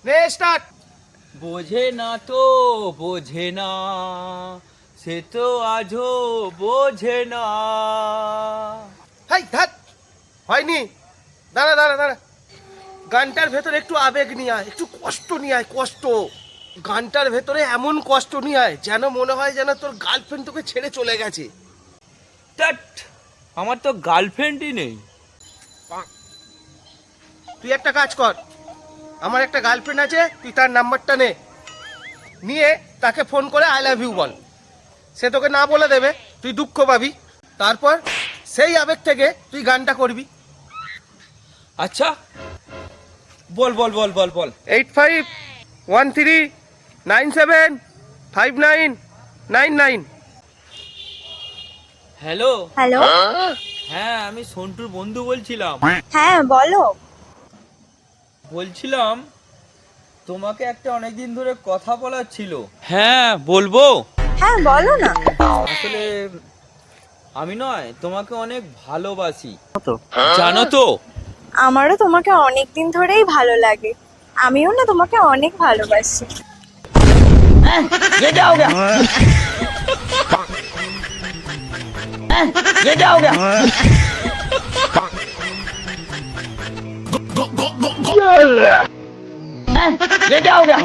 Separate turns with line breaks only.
নে স্টার্ট।
বোঝে না তো বোঝে না, সে তো আজও বোঝে না।
হাই ধ্যাত, হয়নি। দাঁড়া দাঁড়া দাঁড়া, গানটার ভেতরে একটু আবেগ নিয়ে আয়, একটু কষ্ট নিয়ে আয়, কষ্ট। গানটার ভেতরে এমন কষ্ট নিয়ে আয় যেন মনে হয় যেন তোর গার্লফ্রেন্ড তোকে ছেড়ে চলে গেছে।
দ্যাট, আমার তো গার্লফ্রেন্ডই নেই।
তুই একটা কাজ কর, আমার একটা গার্লফ্রেন্ড আছে, তুই তার নাম্বারটা নে, নিয়ে তাকে ফোন করে আই লাভ ইউ বল। সে তোকে না বলে দেবে, তুই দুঃখ পাবি, তারপর সেই আবেগ থেকে তুই গানটা করবি।
আচ্ছা, বল বল বল বল বল।
8513975999।
হ্যালো।
হ্যালো।
হ্যাঁ, আমি সন্টুর বন্ধু বলছিলাম।
হ্যাঁ বলো।
বলছিলাম তোমাকে একটা অনেকদিন ধরে কথা বলার ছিল। হ্যাঁ বলবো।
হ্যাঁ বলো না।
আসলে আমি নয়, তোমাকে অনেক ভালোবাসি, জানো তো।
আমারও তোমাকে অনেক দিন ধরেই ভালো লাগে। আমিও না তোমাকে অনেক ভালোবাসি।
ये क्या हो गया? ये क्या हो गया? ये क्या हो गया?